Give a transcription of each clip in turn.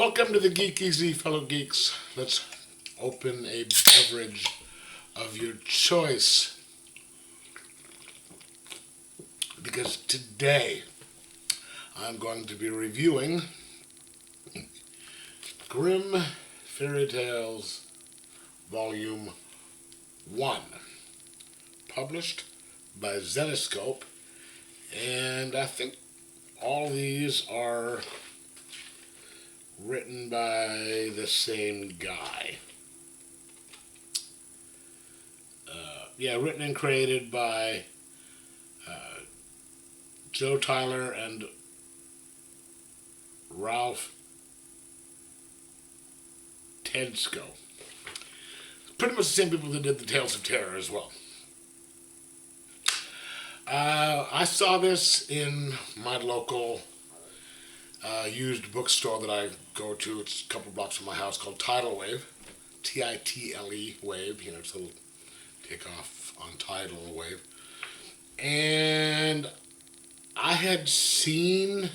Welcome to the Geek Easy, fellow geeks. Let's open a beverage of your choice. Because today I'm going to be reviewing Grimm Fairy Tales Volume 1, published by Zenescope, and I think all these are written by the same guy. Written and created by Joe Tyler and Ralph Tedesco. Pretty much the same people that did the Tales of Terror as well. I saw this in my local used bookstore that I go to. It's a couple blocks from my house, called Tidal Wave. Title Wave. You know, it's a little takeoff on Tidal Wave. And I had seen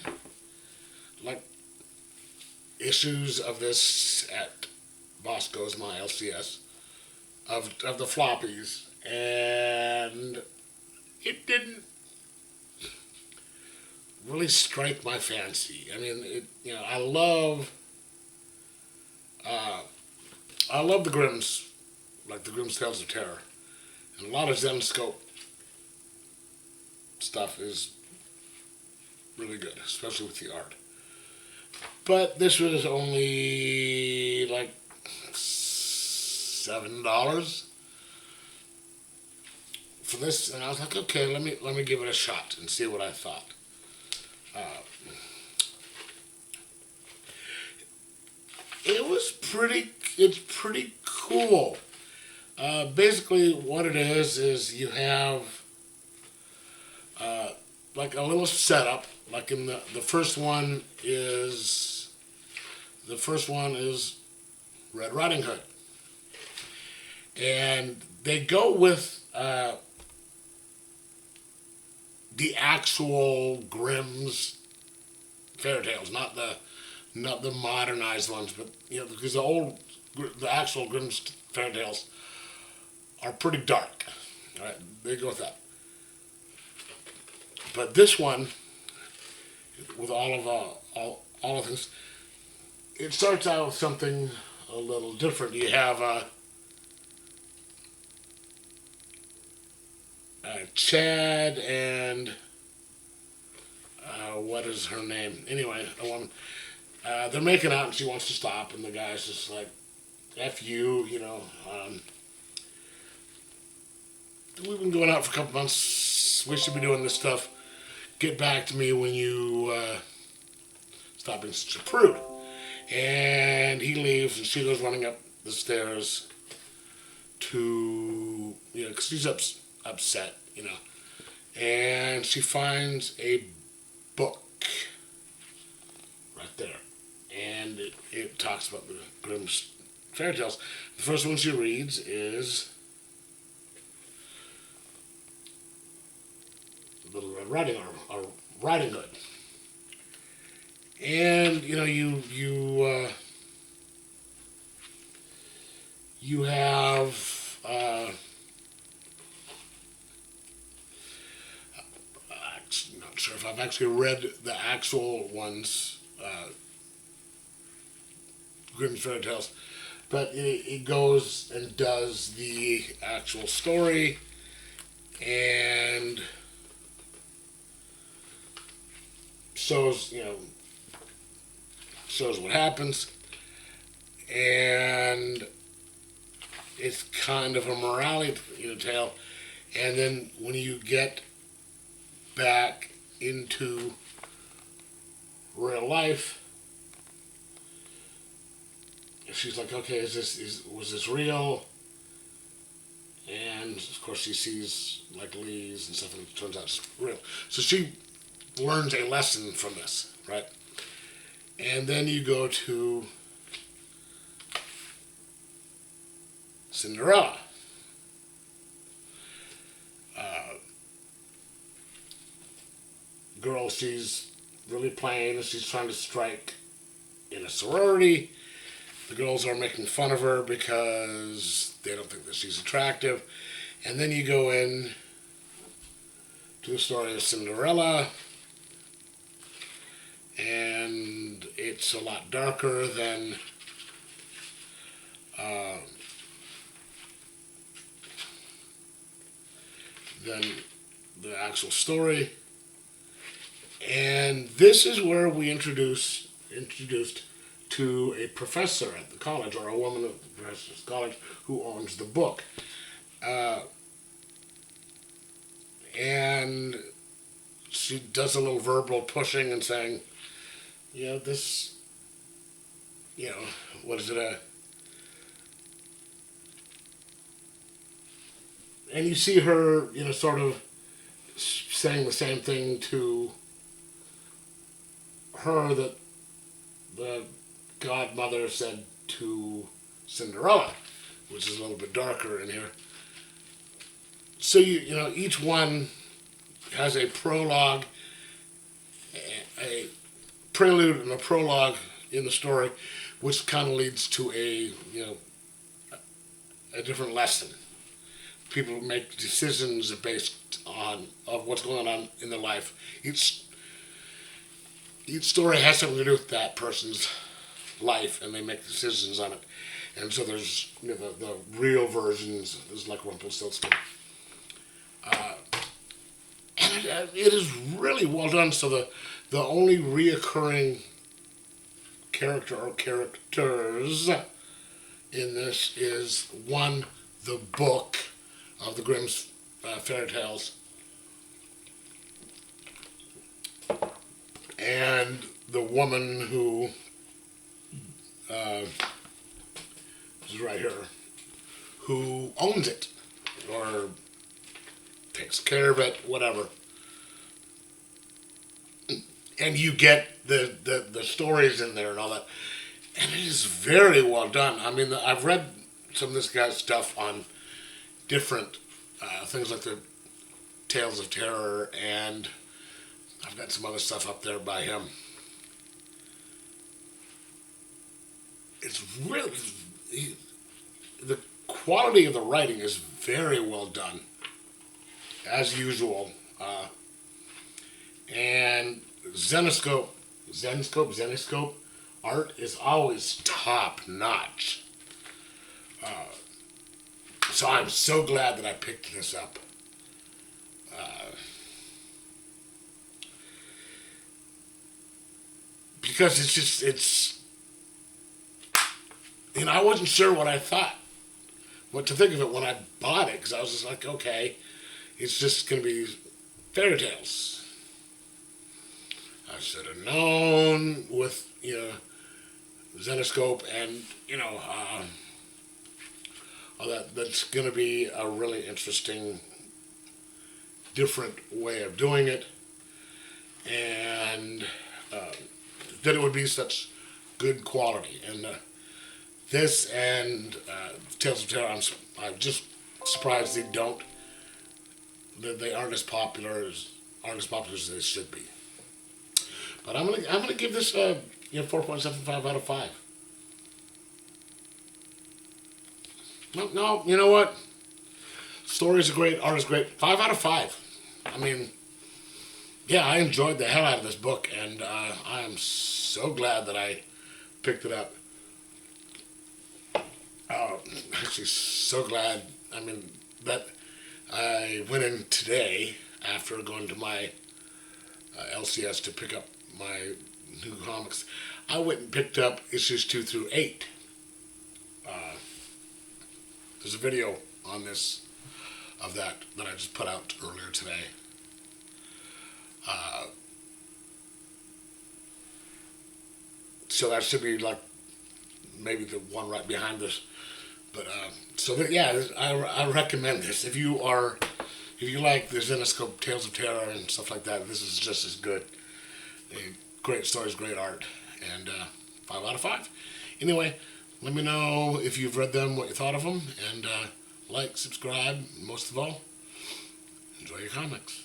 like issues of this at Bosco's, my LCS, of the floppies, and it didn't really strike my fancy. I mean, I love the Grimms, like the Grimm's Tales of Terror, and a lot of Zenescope stuff is really good, especially with the art. But this was only like $7 for this, and I was like, okay, let me give it a shot and see what I thought. It's pretty cool. Basically what it is you have like a little setup, like in the first one is Red Riding Hood. And they go with the actual Grimm's fairy tales, not the modernized ones, but because the actual Grimm's fairy tales are pretty dark. All right, they go with that. But this one, with all of this, it starts out with something a little different. You have Chad and what is her name? Anyway, a woman. They're making out and she wants to stop, and the guy's just like, F you, we've been going out for a couple months, we should be doing this stuff. Get back to me when you stop being such a prude. And he leaves, and she goes running up the stairs to, because she's upset, and she finds a book right there. And it talks about the Grimm's fairy tales. The first one she reads is Little Red Riding Hood. And you have I'm not sure if I've actually read the actual ones, Grimm's fairy tales, but it goes and does the actual story and shows what happens, and it's kind of a morality tale. And then when you get back into real life, she's like, okay, was this real? And of course she sees like leaves and stuff, and it turns out it's real. So she learns a lesson from this, right? And then you go to Cinderella. Girl, she's really plain, and she's trying to strike in a sorority. The girls are making fun of her because they don't think that she's attractive. And then you go in to the story of Cinderella, and it's a lot darker than uh, than the actual story. And this is where we introduced to a professor at the college, or a woman at the professor's college, who owns the book. And she does a little verbal pushing and saying, this, what is it, and you see her, sort of saying the same thing to her that the godmother said to Cinderella, which is a little bit darker in here. So each one has a prologue, a prelude, and a prologue in the story, which kind of leads to a different lesson. People make decisions based on of what's going on in their life. Each story has something to do with that person's life, and they make decisions on it. And so there's the real versions. There's like Rumpelstiltskin. And it is really well done. So the only reoccurring character or characters in this is one, the book of the Grimm's fairy tales, and the woman who is right here, who owns it or takes care of it, whatever. And you get the stories in there and all that. And it is very well done. I mean, I've read some of this guy's stuff on different things like the Tales of Terror, and I've got some other stuff up there by him. It's really, the quality of the writing is very well done, as usual. And Zenescope art is always top notch. So I'm so glad that I picked this up. Because it's I wasn't sure what to think of it when I bought it, because I was just like, okay, it's just going to be fairy tales. I should have known with, Zenescope and, all that's going to be a really interesting, different way of doing it, and that it would be such good quality. And this and Tales of Terror, I'm just surprised they aren't as popular as they should be. But I'm gonna give this 4.75 out of 5. No, you know what? Stories are great, art is great. 5 out of 5. I mean, yeah, I enjoyed the hell out of this book, and I am so glad that I picked it up. Actually, so glad. I mean, that I went in today after going to my LCS to pick up my new comics. I went and picked up issues 2 through 8. There's a video on this of that I just put out earlier today. So that should be like maybe the one right behind this. But I recommend this. If you like the Zenescope Tales of Terror and stuff like that, this is just as good. Great stories, great art, and 5 out of 5. Anyway, let me know if you've read them, what you thought of them, and like, subscribe, most of all, enjoy your comics.